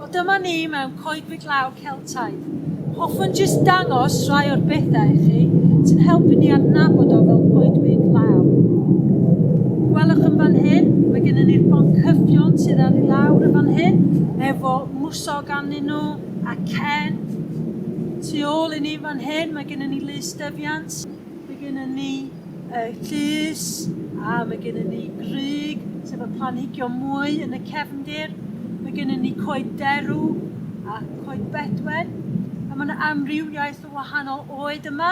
Wel, dyma ni mewn Coedwig Law Celtaidd. Hoffwn jyst dangos rhai o'r bethau i chi sy'n helpu ni adnabod o fel Coedwig Law. Gwelwch yn fan hyn, mae gennym ni'r boncyffion sydd ar ei lawr yn fan hyn, efo mwsog arnyn nhw a cen. Tu ôl i ni fan hyn, mae gennym ni lystyfiant, mae gennym ni llys, a mae gennym ni grug, sef y phlanhigion mwy yn y cefndir. Mae gennym ni coed derw a coed bedwen, a mae yna amrywiaeth o wahanol oed yma.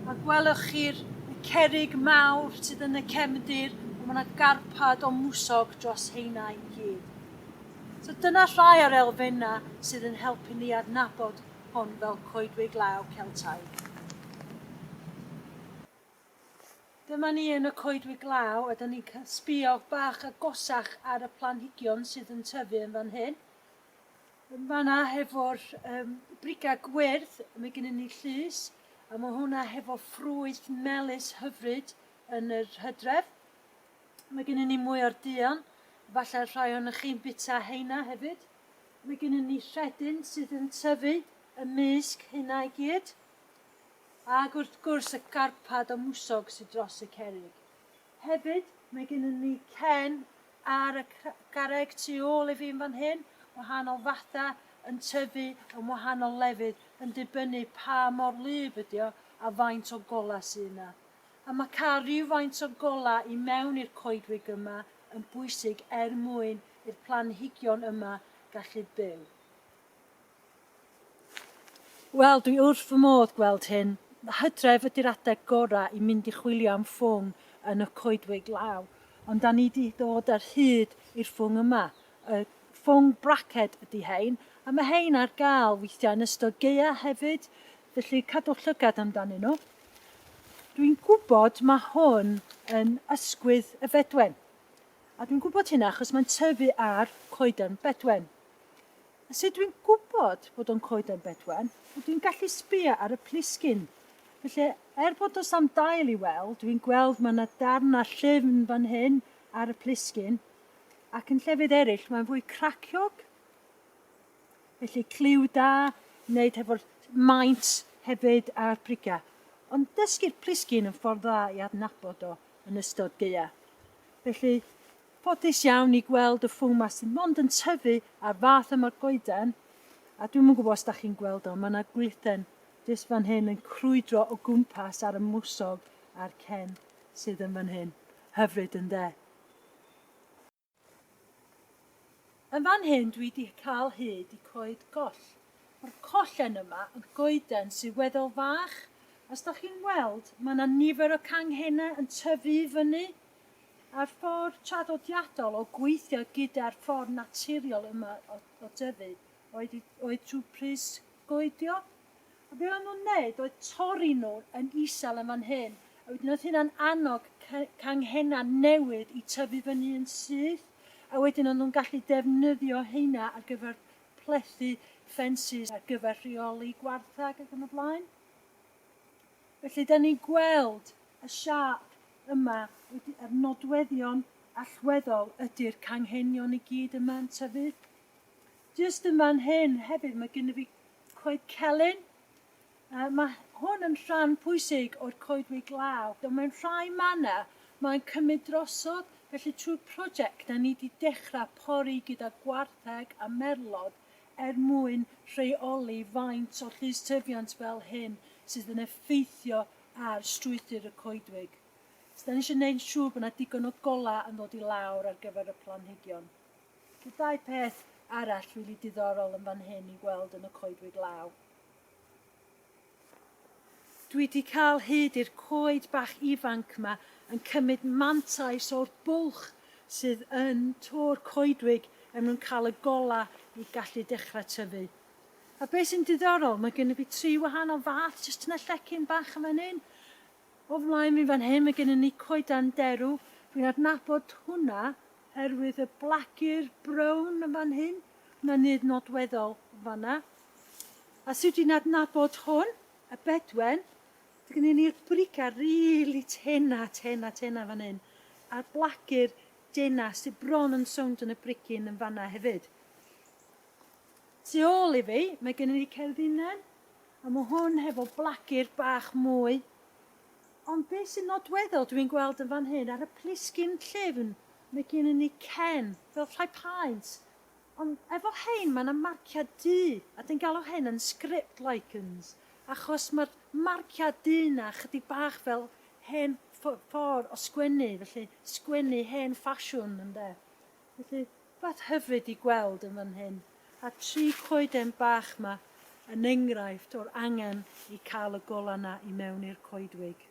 A gwelwch chi'r cerrig mawr sydd yn y cefndir, a mae yna garpad o mwsog dros heina i gyd. So dyna rhai o'r elfennau sydd yn helpu ni adnabod hon fel Coedwig Law Celtaidd. Dyma ni yn y Coedwig Law, a da ni'n sbïo bach agosach ar y phlanhigion sydd yn tyfu yn fan hyn. Yn fanna hefo'r brigau gwyrdd, mae gennym ni llys, a mae hwnna hefo ffrwyth melys hyfryd yn yr hydref. Mae gennym ni mwy o'r duon, falle rhai ohonoch chi'n bita heina hefyd. Mae gennym ni rhedyn sydd yn tyfu ymysg hynna i gyd. Ac wrth gwrs y garpad o mwsog sydd dros y cerrig. Hefyd, mae gennym ni cen ar y garreg tu ôl i fi yn fan hyn, wahanol fatha yn tyfu yn wahanol lefydd, yn dibynnu pa mor lyb ydi o a faint o gola sydd yna. A mae cael rhywfaint o gola i mewn i'r coedwig yma yn bwysig mwyn i'r phlanhigion yma gallu byw. Wel, dwi wrth fy modd gweld hyn. Hydref ydy'r adeg gorau i mynd i chwilio am ffwng yn y Coedwig Law, ond da ni wedi dod ar hyd i'r ffwng yma. Y ffwng braced ydy hein, a mae hein ar gael weithiau yn ystod gaeaf hefyd, felly cadwch llygad amdanyn nhw. Dwi'n gwybod mae hwn yn ysgwydd y fedwen, a dwi'n gwybod hynna achos mae'n tyfu ar coeden bedwen. A sut dwi'n gwybod bod o'n coeden bedwen, dwi'n gallu sbïo ar y plisgyn. Felly, bod oes am dail i weld, dwi'n gweld mae yna darn a llyfn fan hyn ar y plisgyn, ac yn llefydd eraill mae'n fwy craciog. Felly, cliw da, wneud hefo'r maint hefyd a'r briga. Ond dysgu'r plisgyn yn ffordd dda i adnabod o yn ystod gaeaf. Felly, ffodus iawn i gweld y ffwng yma sy'n mond yn tyfu ar fath yma'r goeden, a dwi'n yn gwybod os da chi'n gweld o, mae yna gwylden jyst fan hyn yn crwydro o gwmpas ar y mwsog a'r cen sydd yn fan hyn. Hyfryd yn de. Yn fan hyn dwi wedi cael hyd i coed goll. Mae'r collen yma yn goeden sydd weddol fach. Os da chi'n weld, mae yna nifer o canghennau yn tyfu fyny. A'r ffordd traddodiadol o gweithio gyda'r ffordd naturiol yma o tyfu oedd trwy pris goedio. A be o'n nhw'n wneud oedd torri nhw yn isel yn fan hyn. A wedyn oedd hynna'n annog canghennau newydd i tyfu fyny yn syth. A wedyn oedd nhw'n gallu defnyddio hynna ar gyfer plethu ffensys ar gyfer rheoli gwarthag ac yn y blaen. Felly, da ni'n gweld y siap yma, yr nodweddion allweddol ydy'r canghenion i gyd yma yn tyfu. Jyst yn fan hyn hefyd, mae gennym fi coed celyn. Mae hwn yn rhan pwysig o'r Coedwig Law. Mewn rhai manna, mae'n cymryd drosodd, felly trwy'r prosiect da ni wedi dechrau pori gyda gwartheg a merlod mwyn rheoli faint o llystyfiant fel hyn sydd yn effeithio ar strwythur y coedwig. So, da ni eisiau gwneud siŵr bod yna digon o gola yn dod i lawr ar gyfer y phlanhigion. Dau peth arall rili diddorol yn fan hyn i gweld yn y Coedwig Law. Dwi wedi cael hyd i'r coed bach ifanc yma yn cymryd mantais o'r bwlch sydd yn to'r coedwig nhw'n cael y gola i gallu dechrau tyfu. A beth sy'n diddorol, mae gennym fi 3 wahanol fath, jyst yn y llecyn bach yn fan hyn. O flaen mi fan hyn, mae gennym ni coedan derw. Dwi'n adnabod hwnna herwydd y blagur brown yn fan hyn. Hwnna'n nid nodweddol fanna. A sut dwi'n adnabod hwn, y bedwen, Mae gennym ni'r brica rili tena fan hyn. A'r blagur dena sydd bron yn sownd yn y bricyn yn fanna hefyd. Tu ôl i fi, mae gennym ni cerddinen, a mae hwn hefo blagur bach mwy. Ond beth sy'n nodweddol dwi'n gweld yn fan hyn, ar y plisgyn llyfn, mae gennym ni cen, fel rhai paent. Ond efo hein, mae yna marciau du, a dyn galw hyn yn script licens, achos mae'r marciau du na chydig bach fel hen ffordd o sgwennu, felly sgwennu hen ffasiwn ynde. Felly, beth hyfryd i gweld yn fan hyn. A 3 coeden bach yma yn enghraifft o'r angen i cael y golau yna i mewn i'r coedwig.